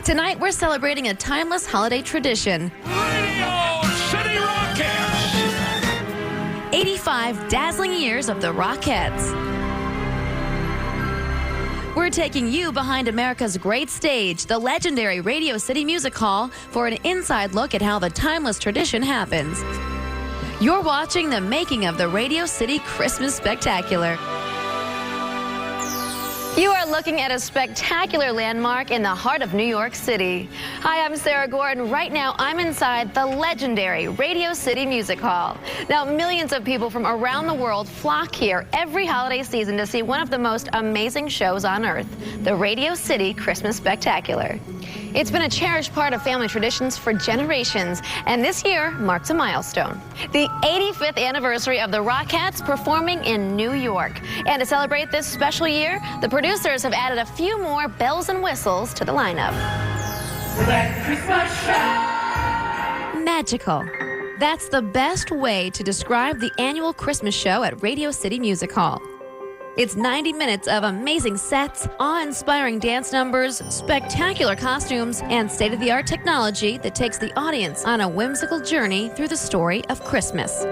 Tonight, we're celebrating a timeless holiday tradition. Radio City Rockettes! 85 dazzling years of the Rockettes. We're taking you behind America's great stage, the legendary Radio City Music Hall, for an inside look at how the timeless tradition happens. You're watching the making of the Radio City Christmas Spectacular. You are looking at a spectacular landmark in the heart of New York City. Hi, I'm Sarah Gordon. Right now, I'm inside the legendary Radio City Music Hall. Now, millions of people from around the world flock here every holiday season to see one of the most amazing shows on earth, the Radio City Christmas Spectacular. It's been a cherished part of family traditions for generations, and this year marks a milestone. The 85th anniversary of the Rockettes performing in New York. And to celebrate this special year, the producers have added a few more bells and whistles to the lineup. That Christmas show! Magical. That's the best way to describe the annual Christmas show at Radio City Music Hall. It's 90 minutes of amazing sets, awe-inspiring dance numbers, spectacular costumes, and state-of-the-art technology that takes the audience on a whimsical journey through the story of Christmas.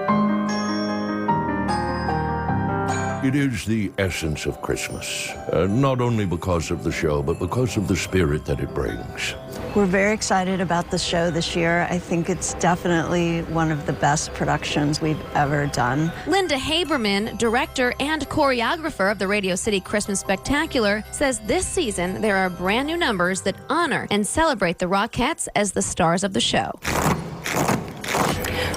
It is the essence of Christmas, not only because of the show, but because of the spirit that it brings. We're very excited about the show this year. I think it's definitely one of the best productions we've ever done. Linda Haberman, director and choreographer of the Radio City Christmas Spectacular, says this season there are brand new numbers that honor and celebrate the Rockettes as the stars of the show.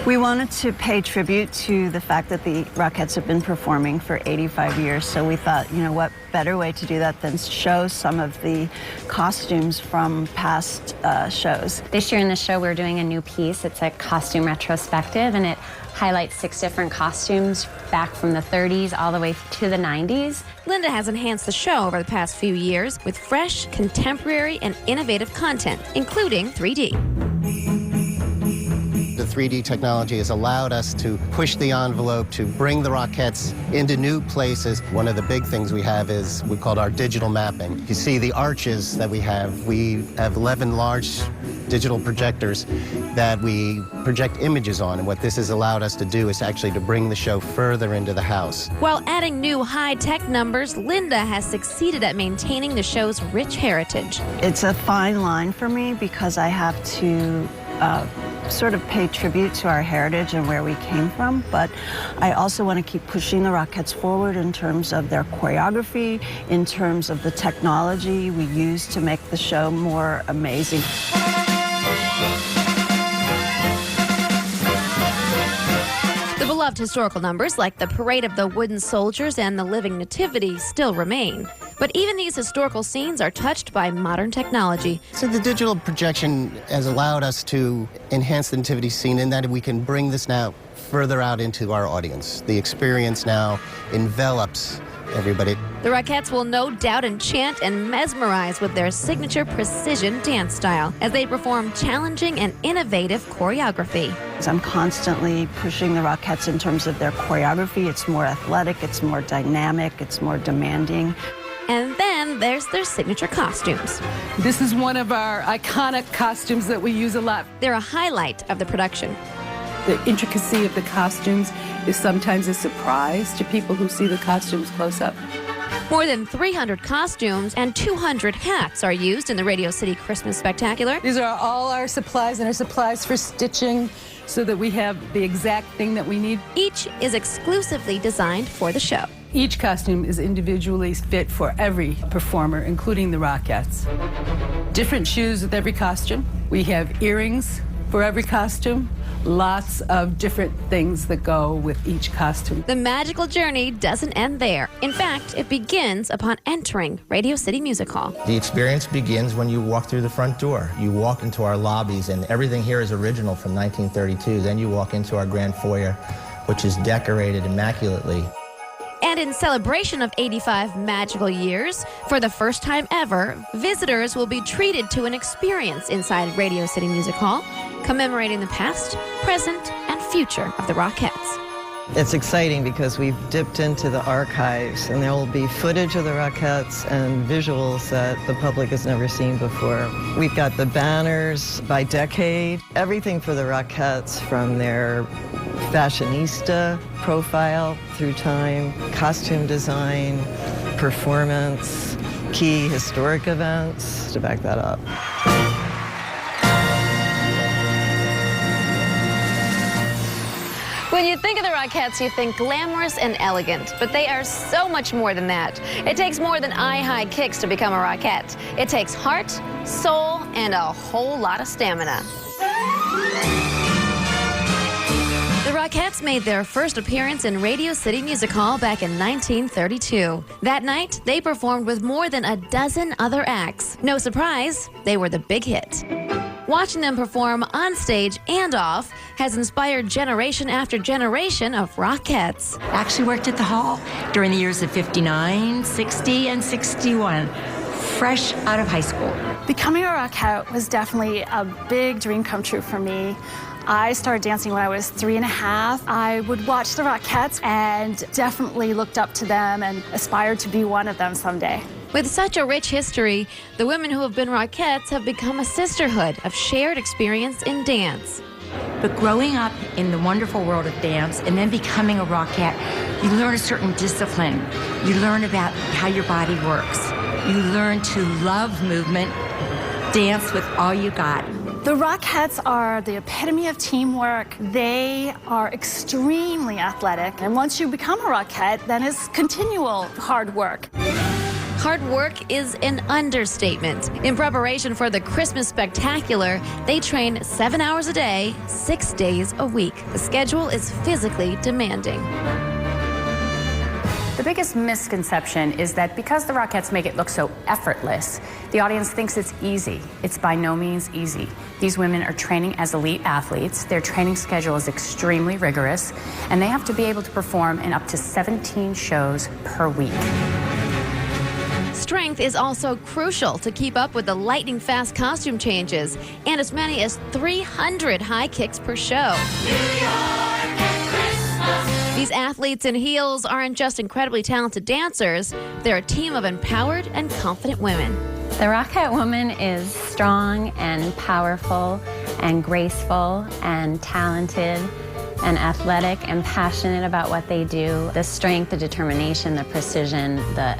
We wanted to pay tribute to the fact that the Rockettes have been performing for 85 years, so we thought, you know, what better way to do that than show some of the costumes from past shows. This year in the show, we're doing a new piece. It's a costume retrospective, and it highlights 6 different costumes back from the 30s all the way to the 90s. Linda has enhanced the show over the past few years with fresh, contemporary, and innovative content, including 3D. The 3D technology has allowed us to push the envelope, to bring the Rockettes into new places. One of the big things we have is we call our digital mapping. You see the arches that we have 11 large digital projectors that we project images on, and what this has allowed us to do is actually to bring the show further into the house. While adding new high-tech numbers, Linda has succeeded at maintaining the show's rich heritage. It's a fine line for me because I have to sort of pay tribute to our heritage and where we came from, but I also want to keep pushing the Rockettes forward in terms of their choreography, in terms of the technology we use to make the show more amazing. The beloved historical numbers like the Parade of the Wooden Soldiers and the Living Nativity still remain. But even these historical scenes are touched by modern technology. So the digital projection has allowed us to enhance the nativity scene in that we can bring this now further out into our audience. The experience now envelops everybody. The Rockettes will no doubt enchant and mesmerize with their signature precision dance style as they perform challenging and innovative choreography. I'm constantly pushing the Rockettes in terms of their choreography. It's more athletic, it's more dynamic, it's more demanding. And then there's their signature costumes. This is one of our iconic costumes that we use a lot. They're a highlight of the production. The intricacy of the costumes is sometimes a surprise to people who see the costumes close up. More than 300 costumes and 200 hats are used in the Radio City Christmas Spectacular. These are all our supplies and our supplies for stitching so that we have the exact thing that we need. Each is exclusively designed for the show. Each costume is individually fit for every performer, including the Rockettes. Different shoes with every costume. We have earrings for every costume. Lots of different things that go with each costume. The magical journey doesn't end there. In fact, it begins upon entering Radio City Music Hall. The experience begins when you walk through the front door. You walk into our lobbies, and everything here is original from 1932. Then you walk into our grand foyer, which is decorated immaculately. And in celebration of 85 magical years, for the first time ever, visitors will be treated to an experience inside Radio City Music Hall, commemorating the past, present, and future of the Rockettes. It's exciting because we've dipped into the archives, and there will be footage of the Rockettes and visuals that the public has never seen before. We've got the banners by decade, everything for the Rockettes, from their fashionista profile through time, costume design, performance, key historic events to back that up. When you think of the Rockettes, you think glamorous and elegant, but they are so much more than that. It takes more than eye-high kicks to become a Rockette. It takes heart, soul, and a whole lot of stamina. The Rockettes made their first appearance in Radio City Music Hall back in 1932. That night, they performed with more than a dozen other acts. No surprise, they were the big hit. Watching them perform on stage and off has inspired generation after generation of Rockettes. I actually worked at the hall during the years of 59, 60, and 61, fresh out of high school. Becoming a Rockette was definitely a big dream come true for me. I started dancing when I was 3.5. I would watch the Rockettes and definitely looked up to them and aspired to be one of them someday. With such a rich history, the women who have been Rockettes have become a sisterhood of shared experience in dance. But growing up in the wonderful world of dance and then becoming a Rockette, you learn a certain discipline. You learn about how your body works. You learn to love movement, dance with all you got. The Rockettes are the epitome of teamwork. They are extremely athletic. And once you become a Rockette, then it's continual hard work. Hard work is an understatement. In preparation for the Christmas Spectacular, they train 7 hours a day, 6 days a week. The schedule is physically demanding. The biggest misconception is that because the Rockettes make it look so effortless, the audience thinks it's easy. It's by no means easy. These women are training as elite athletes. Their training schedule is extremely rigorous, and they have to be able to perform in up to 17 shows per week. Strength is also crucial to keep up with the lightning-fast costume changes and as many as 300 high kicks per show. These athletes in heels aren't just incredibly talented dancers, they're a team of empowered and confident women. The Rockette woman is strong and powerful and graceful and talented and athletic and passionate about what they do. The strength, the determination, the precision, the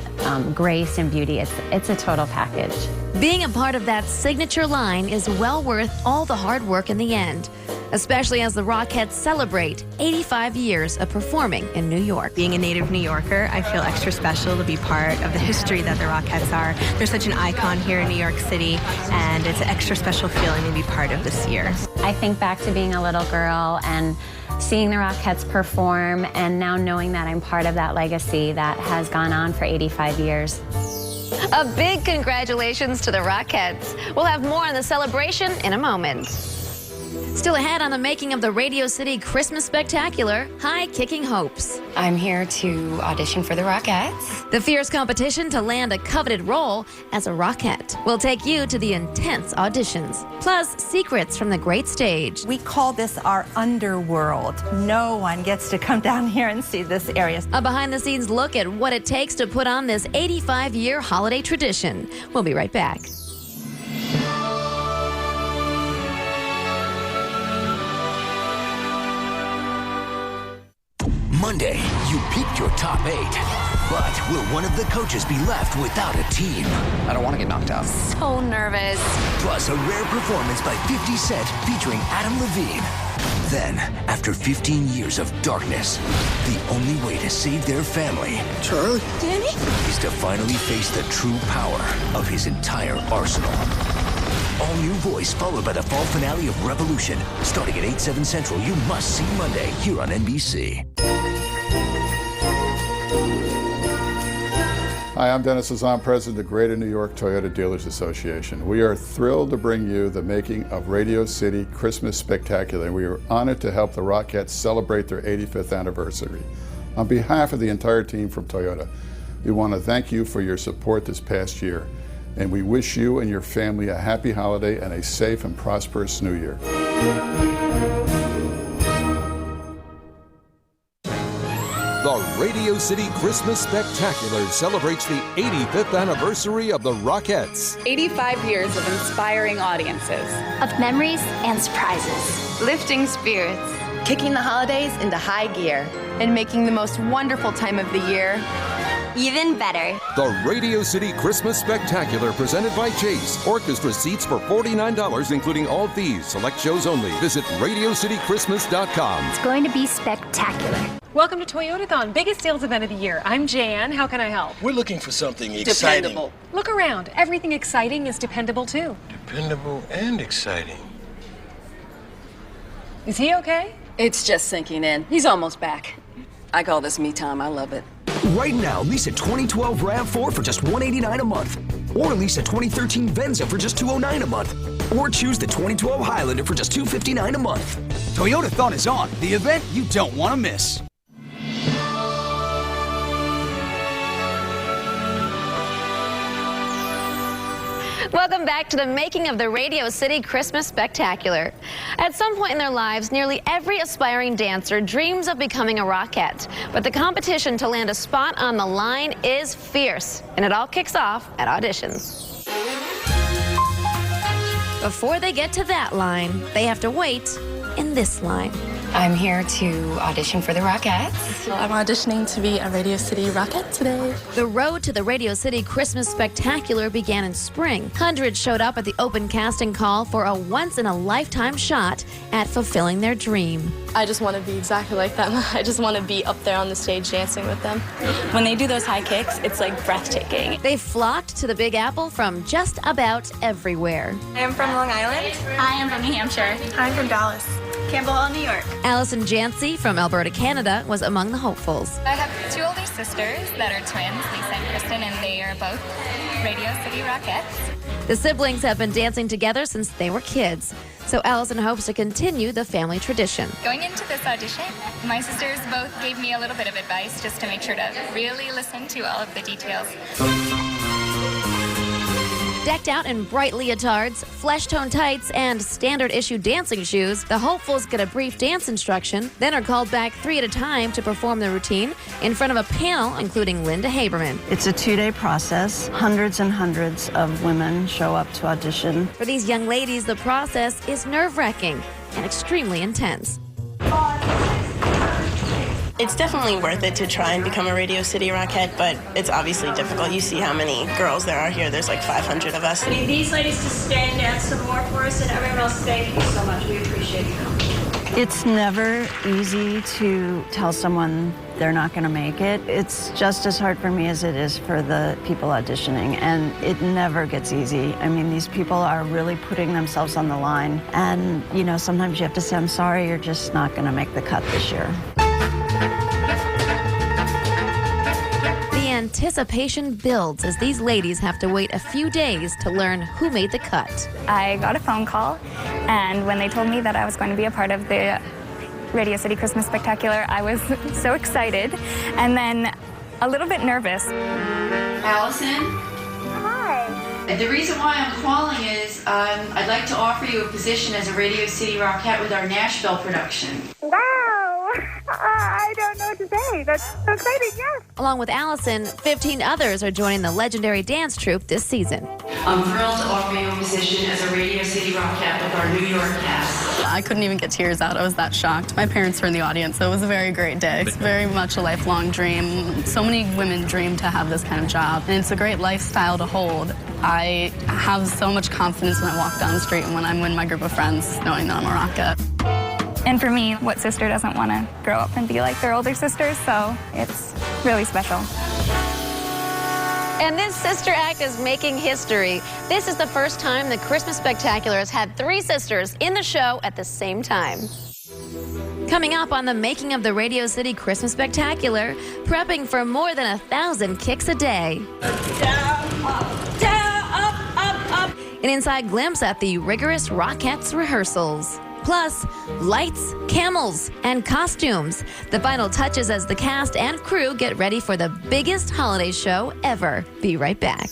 grace and beauty, it's a total package. Being a part of that signature line is well worth all the hard work in the end, especially as the Rockettes celebrate 85 years of performing in New York. Being a native New Yorker, I feel extra special to be part of the history that the Rockettes are. They're such an icon here in New York City, and it's an extra special feeling to be part of this year. I think back to being a little girl and seeing the Rockettes perform, and now knowing that I'm part of that legacy that has gone on for 85 years. A big congratulations to the Rockettes. We'll have more on the celebration in a moment. Still ahead on the making of the Radio City Christmas Spectacular, high-kicking hopes. I'm here to audition for the Rockettes. The fierce competition to land a coveted role as a Rockette will take you to the intense auditions, plus secrets from the great stage. We call this our underworld. No one gets to come down here and see this area. A behind-the-scenes look at what it takes to put on this 85-year holiday tradition. We'll be right back. Monday, you picked your top 8. But will one of the coaches be left without a team? I don't want to get knocked out. So nervous. Plus a rare performance by 50 Cent featuring Adam Levine. Then, after 15 years of darkness, the only way to save their family, Charlie? Danny? is to finally face the true power of his entire arsenal. All new Voice, followed by the fall finale of Revolution. Starting at 8/7 Central, you must see Monday here on NBC. Hi, I'm Dennis Lazan, President of the Greater New York Toyota Dealers Association. We are thrilled to bring you the making of Radio City Christmas Spectacular, and we are honored to help the Rockettes celebrate their 85th anniversary. On behalf of the entire team from Toyota, we want to thank you for your support this past year, and we wish you and your family a happy holiday and a safe and prosperous New Year. The Radio City Christmas Spectacular celebrates the 85th anniversary of the Rockettes. 85 years of inspiring audiences. Of memories and surprises. Lifting spirits. Kicking the holidays into high gear. And making the most wonderful time of the year even better. The Radio City Christmas Spectacular, presented by Chase. Orchestra seats for $49, including all fees. Select shows only. Visit RadioCityChristmas.com. It's going to be spectacular. Welcome to Toyotathon, biggest sales event of the year. I'm Jan. How can I help? We're looking for something exciting. Dependable. Look around. Everything exciting is dependable, too. Dependable and exciting. Is he okay? It's just sinking in. He's almost back. I call this me time. I love it. Right now, lease a 2012 RAV4 for just $189 a month. Or lease a 2013 Venza for just $209 a month. Or choose the 2012 Highlander for just $259 a month. Toyotathon is on, the event you don't want to miss. Welcome back to the making of the Radio City Christmas Spectacular. At some point in their lives, nearly every aspiring dancer dreams of becoming a Rockette. But the competition to land a spot on the line is fierce, and it all kicks off at auditions. Before they get to that line, they have to wait in this line. I'm here to audition for the Rockettes. I'm auditioning to be a Radio City Rockette today. The road to the Radio City Christmas Spectacular began in spring. Hundreds showed up at the open casting call for a once-in-a-lifetime shot at fulfilling their dream. I just want to be exactly like them. I just want to be up there on the stage dancing with them. When they do those high kicks, it's like breathtaking. They flocked to the Big Apple from just about everywhere. I am from Long Island. I am from New Hampshire. I'm from Dallas. Campbell, New York. Allison Jancy from Alberta, Canada, was among the hopefuls. I have two older sisters that are twins, Lisa and Kristen, and they are both Radio City Rockettes. The siblings have been dancing together since they were kids, so Allison hopes to continue the family tradition. Going into this audition, my sisters both gave me a little bit of advice just to make sure to really listen to all of the details. Decked out in bright leotards, flesh-tone tights, and standard-issue dancing shoes, the hopefuls get a brief dance instruction, then are called back 3 at a time to perform the routine in front of a panel including Linda Haberman. It's a 2-day process. Hundreds and hundreds of women show up to audition. For these young ladies, the process is nerve-wracking and extremely intense. It's definitely worth it to try and become a Radio City Rockette, but it's obviously difficult. You see how many girls there are here. There's like 500 of us. We need these ladies to stay and dance some more for us, and everyone else, thank you so much. We appreciate you. It's never easy to tell someone they're not going to make it. It's just as hard for me as it is for the people auditioning, and it never gets easy. I mean, these people are really putting themselves on the line, and, you know, sometimes you have to say, I'm sorry, you're just not going to make the cut this year. The anticipation builds as these ladies have to wait a few days to learn who made the cut. I got a phone call, and when they told me that I was going to be a part of the Radio City Christmas Spectacular, I was so excited and then a little bit nervous. Allison? Hi. The reason why I'm calling is I'd like to offer you a position as a Radio City Rockette with our Nashville production. Wow! I don't know what to say. That's so exciting, yes. Along with Allison, 15 others are joining the legendary dance troupe this season. I'm thrilled to offer you a position as a Radio City Rockette with our New York cast. I couldn't even get tears out. I was that shocked. My parents were in the audience, so it was a very great day. It's very much a lifelong dream. So many women dream to have this kind of job, and it's a great lifestyle to hold. I have so much confidence when I walk down the street and when I'm with my group of friends, knowing that I'm a Rockette. And for me, what sister doesn't want to grow up and be like their older sisters? So it's really special. And this sister act is making history. This is the first time the Christmas Spectacular has had 3 sisters in the show at the same time. Coming up on the making of the Radio City Christmas Spectacular, prepping for more than 1,000 kicks a day. Down, up. An inside glimpse at the rigorous Rockettes rehearsals. Plus, lights, camels, and costumes. The final touches as the cast and crew get ready for the biggest holiday show ever. Be right back.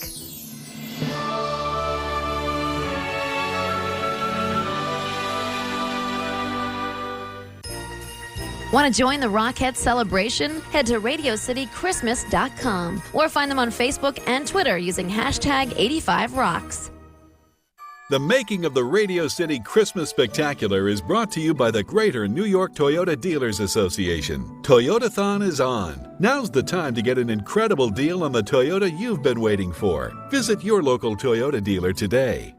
Want to join the Rockettes celebration? Head to RadioCityChristmas.com or find them on Facebook and Twitter using hashtag 85Rocks. The making of the Radio City Christmas Spectacular is brought to you by the Greater New York Toyota Dealers Association. Toyotathon is on. Now's the time to get an incredible deal on the Toyota you've been waiting for. Visit your local Toyota dealer today.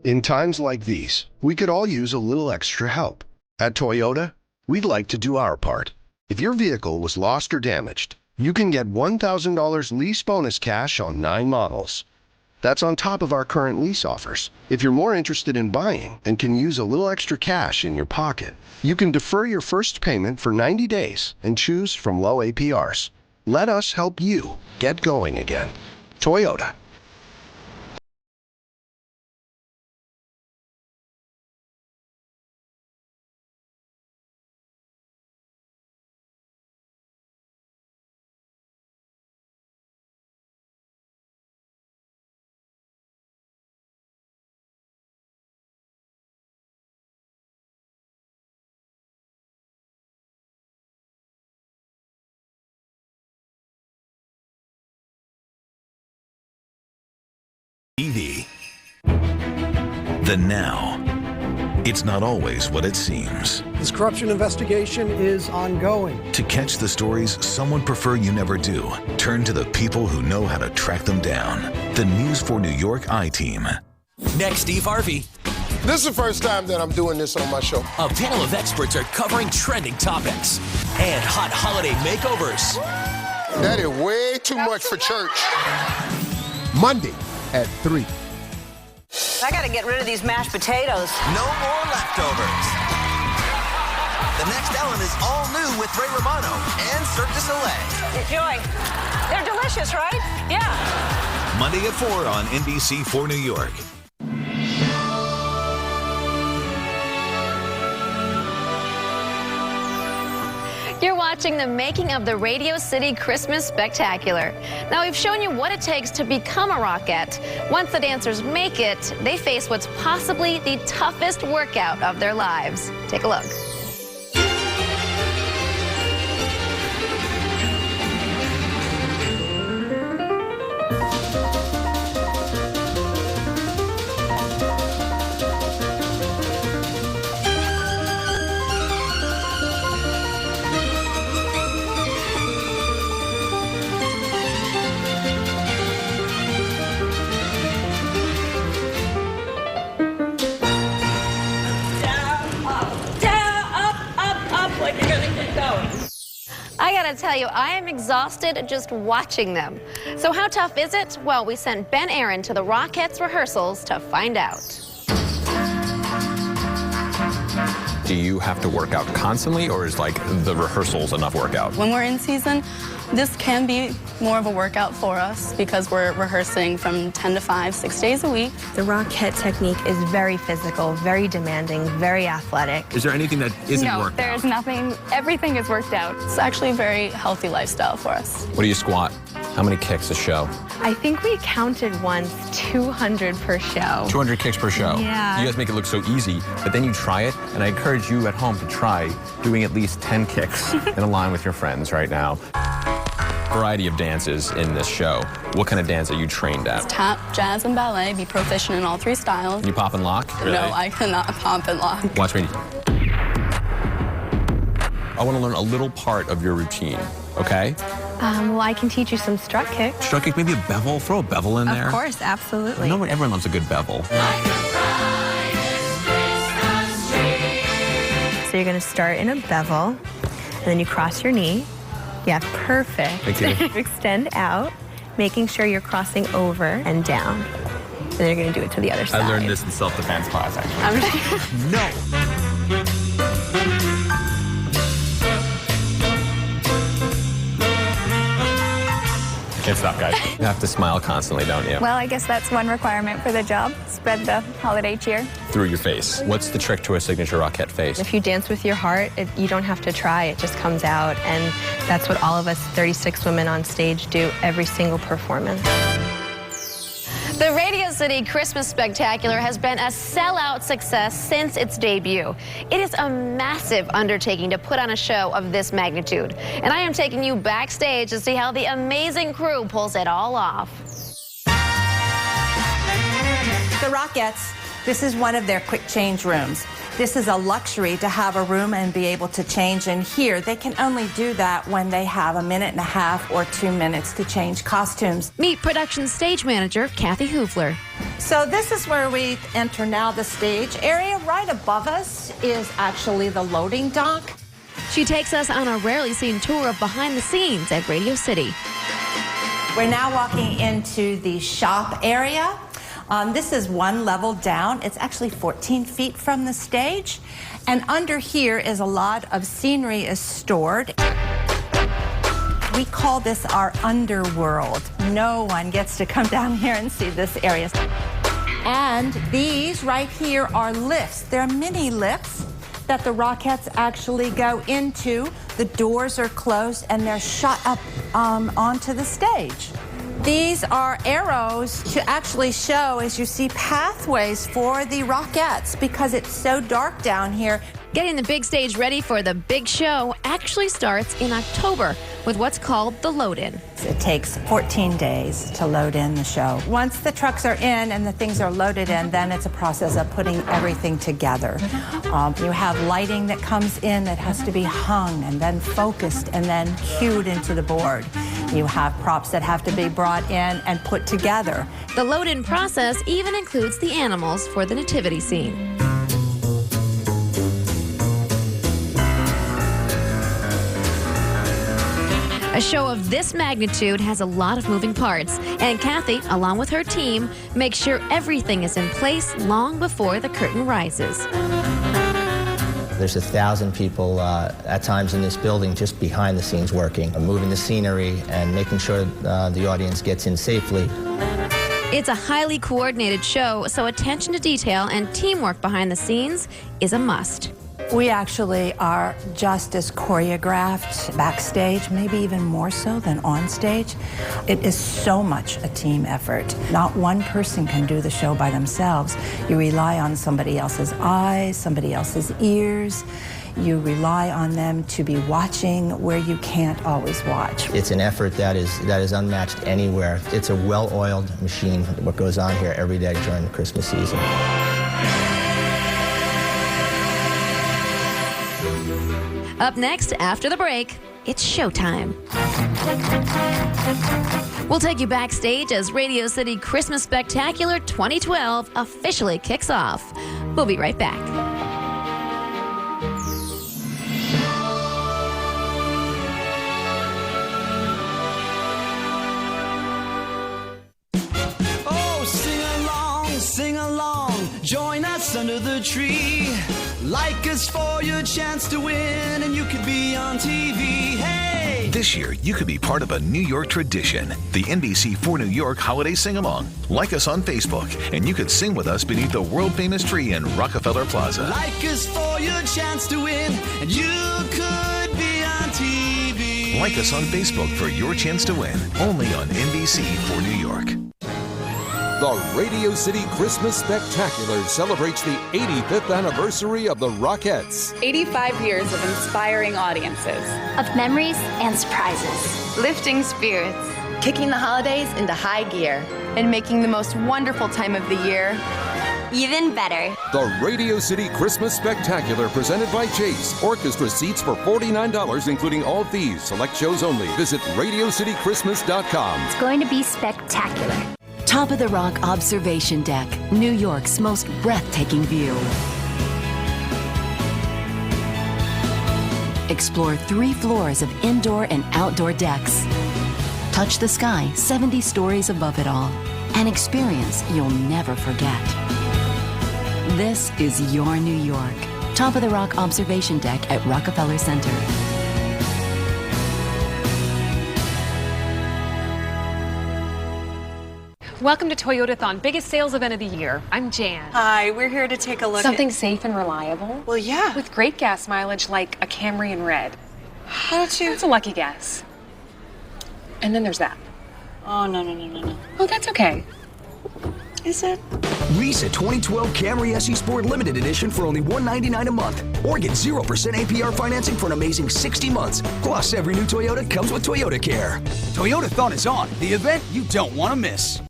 In times like these, we could all use a little extra help. At Toyota, we'd like to do our part. If your vehicle was lost or damaged, you can get $1,000 lease bonus cash on 9 models. That's on top of our current lease offers. If you're more interested in buying and can use a little extra cash in your pocket, you can defer your first payment for 90 days and choose from low APRs. Let us help you get going again. Toyota. TV. The now. It's not always what it seems. This corruption investigation is ongoing. To catch the stories someone prefer you never do, turn to the people who know how to track them down. The News for New York I-Team. Next, Steve Harvey. This is the first time that I'm doing this on my show. A panel of experts are covering trending topics and hot holiday makeovers. That is way too much for church. Monday at 3. I gotta get rid of these mashed potatoes. No more leftovers. The next Ellen is all new with Ray Romano and Cirque du Soleil. Enjoy. They're delicious, right? Yeah. Monday at 4 on NBC4 New York. You're watching the making of the Radio City Christmas Spectacular. Now, we've shown you what it takes to become a Rockette. Once the dancers make it, they face what's possibly the toughest workout of their lives. Take a look. I gotta tell you, I am exhausted just watching them. So how tough is it? Well, we sent Ben Aaron to the Rockettes rehearsals to find out. Do you have to work out constantly, or is like the rehearsals enough workout? When we're in season, this can be more of a workout for us because we're rehearsing from 10 to 5, 6 days a week. The Rockette technique is very physical, very demanding, very athletic. Is there anything that isn't no, worked there's out? nothing. Everything is worked out. It's actually a very healthy lifestyle for us. What do you squat? How many kicks a show? I think we counted once 200 per show. 200 kicks per show. Yeah. You guys make it look so easy, but then you try it, and I encourage you at home to try doing at least 10 kicks in a line with your friends right now. Variety of dances in this show. What kind of dance are you trained at? Tap, jazz, and ballet. Be proficient in all 3 styles. Can you pop and lock? Really? No, I cannot pop and lock. Watch me. I want to learn a little part of your routine, okay? Well, I can teach you some strut kicks. Strut kick, maybe a bevel? Throw a bevel in there. Of course, absolutely. No, everyone loves a good bevel. So you're going to start in a bevel, and then you cross your knee. Yeah, perfect. Thank you. Extend out, making sure you're crossing over and down. And then you're going to do it to the other side. I learned this in self-defense class, actually. No! Can't stop, guys. You have to smile constantly, don't you? Well, I guess that's one requirement for the job. Spread the holiday cheer. Through your face. What's the trick to a signature Rockette face? If you dance with your heart, you don't have to try. It just comes out. And that's what all of us 36 women on stage do every single performance. The Radio City Christmas Spectacular has been a sellout success since its debut. It is a massive undertaking to put on a show of this magnitude. And I am taking you backstage to see how the amazing crew pulls it all off. The Rockettes, this is one of their quick change rooms. This is a luxury to have a room and be able to change in here. They can only do that when they have a minute and a half or 2 minutes to change costumes. Meet production stage manager Kathy Hoofler. So this is where we enter now the stage area. Right above us is actually the loading dock. She takes us on a rarely seen tour of behind the scenes at Radio City. We're now walking into the shop area. This is one level down. It's actually 14 feet from the stage. And under here is a lot of scenery is stored. We call this our underworld. No one gets to come down here and see this area. And these right here are lifts. They're mini lifts that the Rockettes actually go into. The doors are closed and they're shot up onto the stage. These are arrows to actually show, as you see, pathways for the Rockettes because it's so dark down here. Getting the big stage ready for the big show actually starts in October with what's called the load-in. It takes 14 days to load in the show. Once the trucks are in and the things are loaded in, then it's a process of putting everything together. You have lighting that comes in that has to be hung and then focused and then cued into the board. You have props that have to be brought in and put together. The load-in process even includes the animals for the nativity scene. A show of this magnitude has a lot of moving parts, and Kathy, along with her team, makes sure everything is in place long before the curtain rises. There's 1,000 people at times in this building just behind the scenes working, moving the scenery and making sure the audience gets in safely. It's a highly coordinated show, so attention to detail and teamwork behind the scenes is a must. We actually are just as choreographed backstage, maybe even more so than on stage. It is so much a team effort. Not one person can do the show by themselves. You rely on somebody else's eyes, somebody else's ears. You rely on them to be watching where you can't always watch. It's an effort that is unmatched anywhere. It's a well-oiled machine, what goes on here every day during the Christmas season. Up next, after the break, it's showtime. We'll take you backstage as Radio City Christmas Spectacular 2012 officially kicks off. We'll be right back. Oh, sing along, join us under the tree. Like us for your chance to win, and you could be on TV. Hey! This year, you could be part of a New York tradition, the NBC4 New York Holiday Sing-Along. Like us on Facebook, and you could sing with us beneath the world-famous tree in Rockefeller Plaza. Like us for your chance to win, and you could be on TV. Like us on Facebook for your chance to win, only on NBC4 New York. The Radio City Christmas Spectacular celebrates the 85th anniversary of the Rockettes. 85 years of inspiring audiences. Of memories and surprises. Lifting spirits. Kicking the holidays into high gear. And making the most wonderful time of the year even better. The Radio City Christmas Spectacular presented by Chase. Orchestra seats for $49, including all fees. Select shows only. Visit RadioCityChristmas.com. It's going to be spectacular. Top of the Rock Observation Deck, New York's most breathtaking view. Explore 3 floors of indoor and outdoor decks. Touch the sky 70 stories above it all. An experience you'll never forget. This is your New York. Top of the Rock Observation Deck at Rockefeller Center. Welcome to Toyotathon, biggest sales event of the year. I'm Jan. Hi, we're here to take a look Something safe and reliable. Well, yeah. With great gas mileage like a Camry in red. How did you? That's a lucky guess. And then there's that. Oh, no. Oh, that's okay. Is it? Lease a 2012 Camry SE Sport Limited Edition for only $199 a month. Or get 0% APR financing for an amazing 60 months. Plus, every new Toyota comes with Toyota Care. Toyotathon is on, the event you don't want to miss.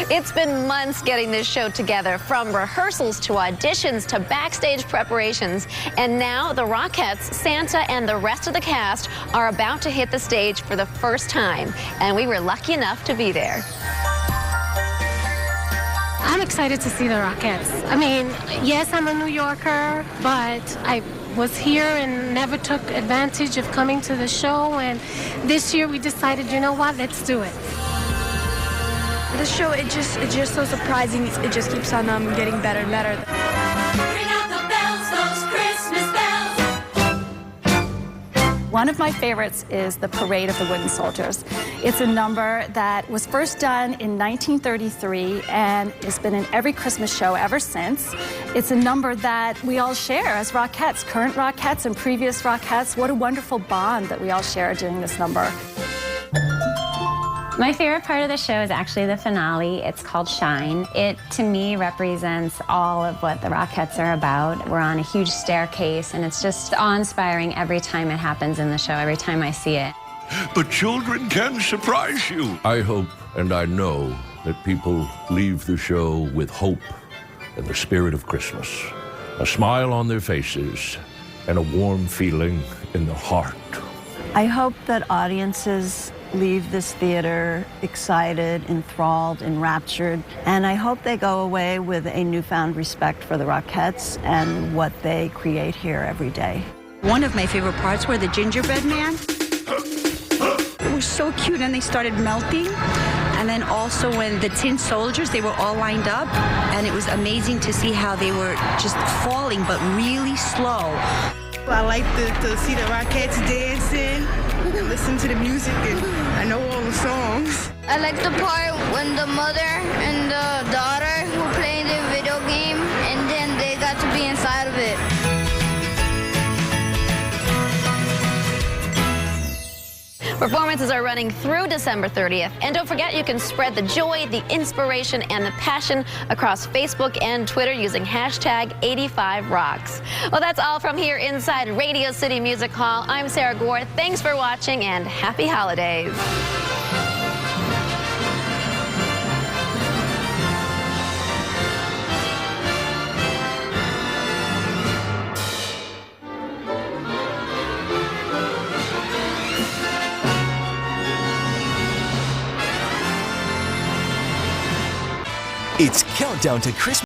It's been months getting this show together, from rehearsals to auditions to backstage preparations. And now the Rockettes, Santa, and the rest of the cast are about to hit the stage for the first time. And we were lucky enough to be there. I'm excited to see the Rockettes. I mean, yes, I'm a New Yorker, but I was here and never took advantage of coming to the show. And this year we decided, you know what, let's do it. The show, it's just so surprising. It just keeps on getting better and better. Ring out the bells, those Christmas bells. One of my favorites is the Parade of the Wooden Soldiers. It's a number that was first done in 1933 and has been in every Christmas show ever since. It's a number that we all share as Rockettes, current Rockettes and previous Rockettes. What a wonderful bond that we all share doing this number. My favorite part of the show is actually the finale. It's called Shine. It, to me, represents all of what the Rockettes are about. We're on a huge staircase, and it's just awe-inspiring every time it happens in the show, every time I see it. But children can surprise you. I hope and I know that people leave the show with hope and the spirit of Christmas, a smile on their faces, and a warm feeling in their heart. I hope that audiences leave this theater excited, enthralled, enraptured, and I hope they go away with a newfound respect for the Rockettes and what they create here every day. One of my favorite parts were the gingerbread man. It was so cute, and they started melting. And then also when the tin soldiers, they were all lined up, and it was amazing to see how they were just falling, but really slow. I like to see the Rockettes dancing and listen to the music, and I know all the songs. I like the part when the mother and the daughter who played the video game, and then they got to be inside of it. Performances are running through December 30th. And don't forget, you can spread the joy, the inspiration, and the passion across Facebook and Twitter using hashtag 85Rocks. Well, that's all from here inside Radio City Music Hall. I'm Sarah Gore. Thanks for watching, and happy holidays. It's Countdown to Christmas.